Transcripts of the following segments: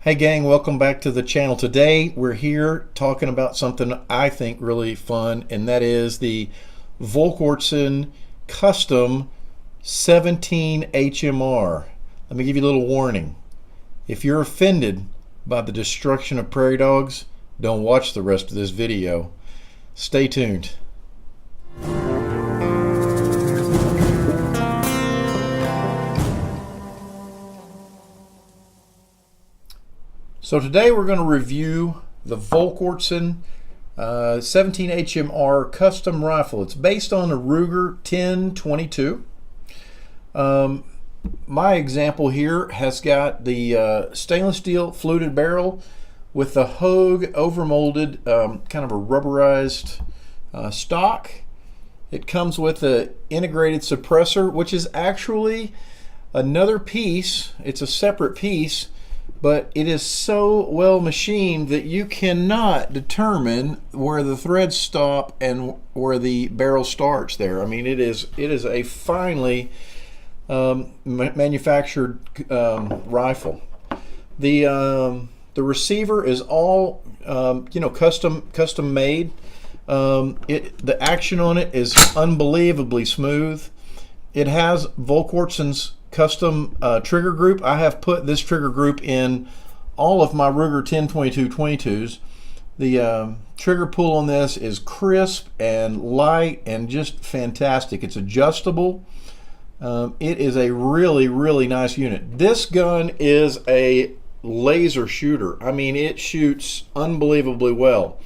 Hey gang, welcome back to the channel. Today we're here talking about something I think really fun, and that is the Volquartsen Custom 17 HMR. Let me give you a little warning. If you're offended by the destruction of prairie dogs, don't watch the rest of this video. Stay tuned. So today we're going to review the Volquartsen 17 HMR custom rifle. It's based on a Ruger 1022. My example here has got the stainless steel fluted barrel with the Hogue overmolded kind of a rubberized stock. It comes with an integrated suppressor, which is actually another piece. It's a separate piece, but it is so well machined that you cannot determine where the threads stop and where the barrel starts there. I mean, it is a finely manufactured rifle. The receiver is all custom made. The action on it is unbelievably smooth. It has Volquartsen's custom trigger group. I have put this trigger group in all of my Ruger 1022 22s. The trigger pull on this is crisp and light and just fantastic. It's adjustable. It is a really nice unit. This gun is a laser shooter. I mean, it shoots unbelievably well.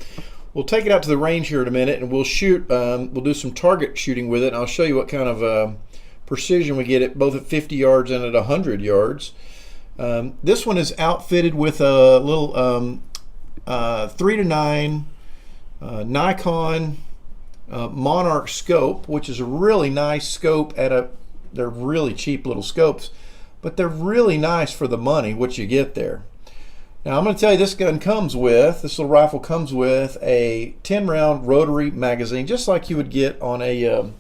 We'll take it out to the range here in a minute and we'll shoot. We'll do some target shooting with it, and I'll show you what kind of precision we get it both at 50 yards and at 100 yards. This one is outfitted with a little 3-9 Nikon Monarch scope, which is a really nice scope. They're really cheap little scopes, but they're really nice for the money what you get there. Now I'm going to tell you, this little rifle comes with a 10-round rotary magazine, just like you would get on a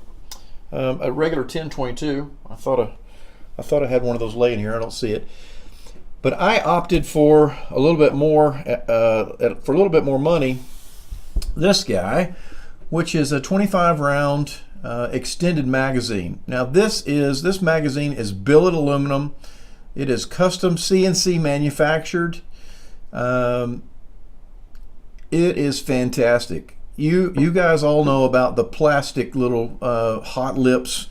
regular 1022. I thought I had one of those laying here. I don't see it, but I opted for a little bit more for a little bit more money. This guy, which is a 25-round extended magazine. Now this magazine is billet aluminum. It is custom CNC manufactured. It is fantastic. You guys all know about the plastic little Hot Lips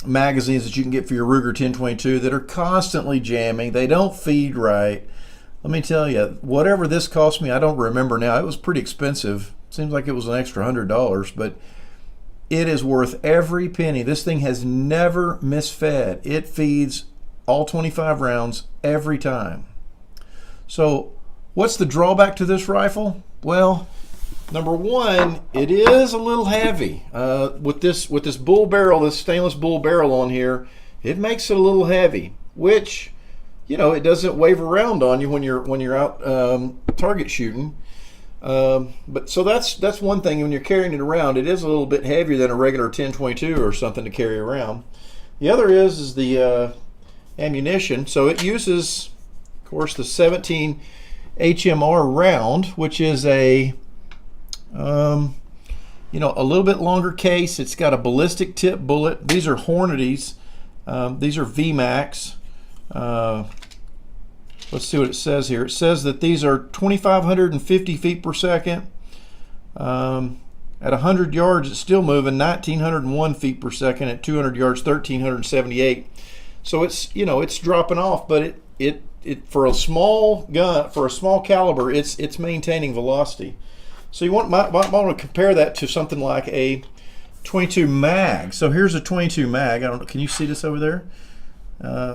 magazines that you can get for your Ruger 1022 that are constantly jamming. They don't feed right. Let me tell you, whatever this cost me, I don't remember now. It was pretty expensive. Seems like it was an extra $100, but it is worth every penny. This thing has never misfed. It feeds all 25 rounds every time. So what's the drawback to this rifle? Well, number one, it is a little heavy. With this bull barrel, this stainless bull barrel on here, it makes it a little heavy, which, it doesn't wave around on you when you're out target shooting. But so that's one thing. When you're carrying it around, it is a little bit heavier than a regular 1022 or something to carry around. The other is the ammunition. So it uses, of course, the 17 HMR round, which is a little bit longer case. It's got a ballistic tip bullet. These are Hornady's. These are VMAX. Let's see what it says here. It says that these are 2,550 feet per second. At 100 yards, it's still moving 1,901 feet per second. At 200 yards, 1,378. So it's dropping off, but it for a small gun, for a small caliber, it's maintaining velocity. So you might want to compare that to something like a 22 mag. So here's a 22 mag. I don't know. Can you see this over there?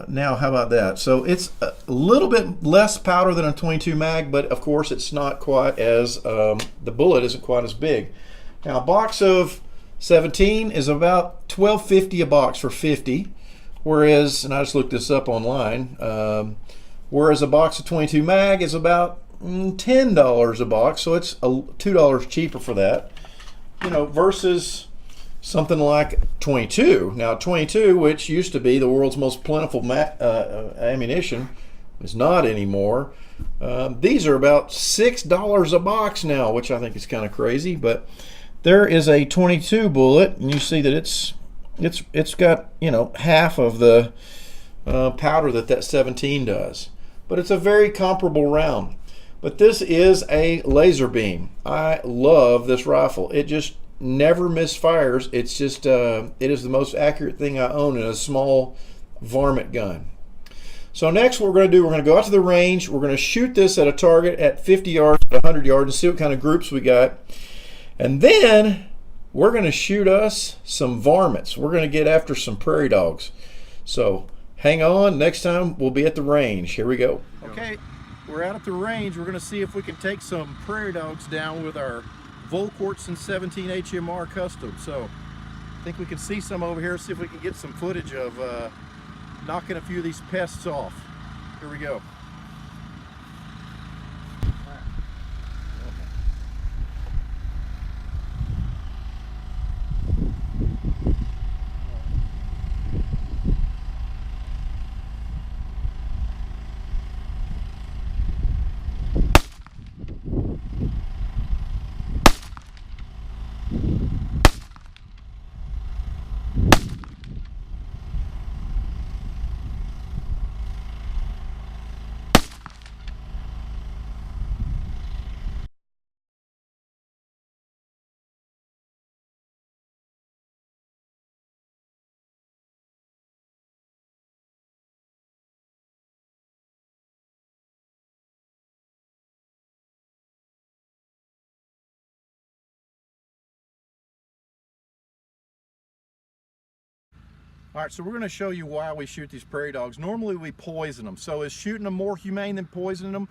Now, how about that? So it's a little bit less powder than a 22 mag, but of course it's not quite as the bullet isn't quite as big. Now, a box of 17 is about $12.50 a box for 50, whereas, and I just looked this up online, whereas a box of 22 mag is about $10 a box, so it's $2 cheaper for that, versus something like 22. Now 22, which used to be the world's most plentiful ammunition, is not anymore. These are about $6 a box now, which I think is kind of crazy. But there is a 22 bullet, and you see that it's got, you know, half of the powder that 17 does. But it's a very comparable round. But this is a laser beam. I love this rifle. It just never misfires. It's just it is the most accurate thing I own in a small varmint gun. So next what we're going to do, we're going to go out to the range. We're going to shoot this at a target at 50 yards, 100 yards, and see what kind of groups we got. And then we're going to shoot us some varmints. We're going to get after some prairie dogs. So hang on. Next time we'll be at the range. Here we go. Okay, we're out at the range. We're going to see if we can take some prairie dogs down with our Volquartsen 17 HMR Custom. So I think we can see some over here. See if we can get some footage of knocking a few of these pests off. Here we go. All right, so we're going to show you why we shoot these prairie dogs. Normally we poison them. So is shooting them more humane than poisoning them?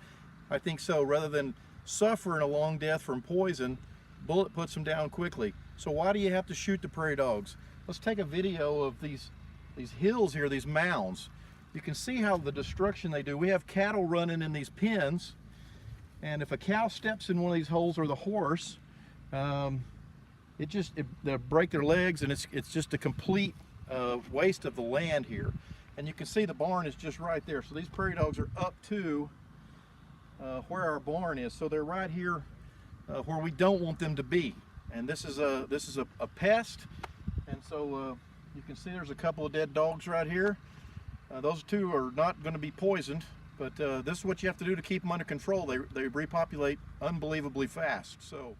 I think so. Rather than suffering a long death from poison, bullet puts them down quickly. So why do you have to shoot the prairie dogs? Let's take a video of these hills here, these mounds. You can see how the destruction they do. We have cattle running in these pens, and if a cow steps in one of these holes, or the horse, they'll break their legs, and it's just a complete waste of the land here. And you can see the barn is just right there. So these prairie dogs are up to where our barn is. So they're right here where we don't want them to be. And this is a pest. And so you can see there's a couple of dead dogs right here. Those two are not going to be poisoned, but this is what you have to do to keep them under control. They repopulate unbelievably fast. So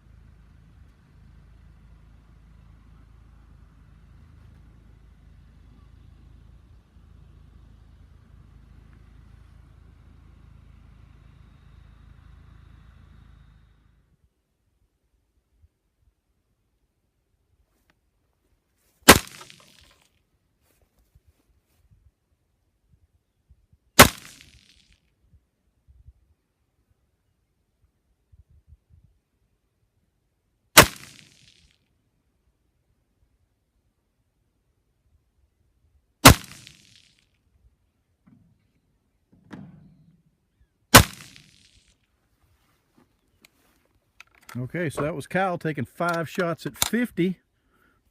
okay, so that was Kyle taking 5 shots at 50.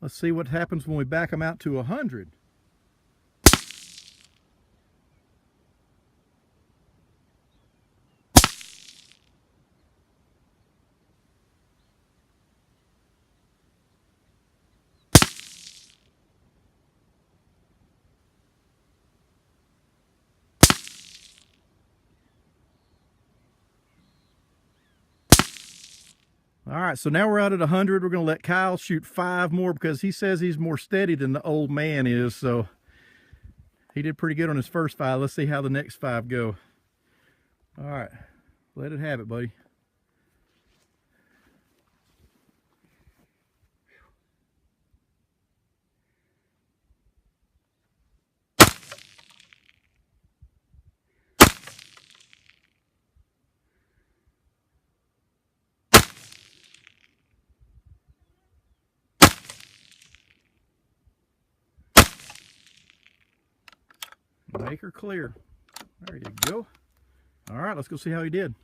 Let's see what happens when we back them out to 100. All right, so now we're out at 100. We're going to let Kyle shoot 5 more because he says he's more steady than the old man is. So he did pretty good on his first 5. Let's see how the next 5 go. All right, let it have it, buddy. Make her clear. There you go. All right, let's go see how he did.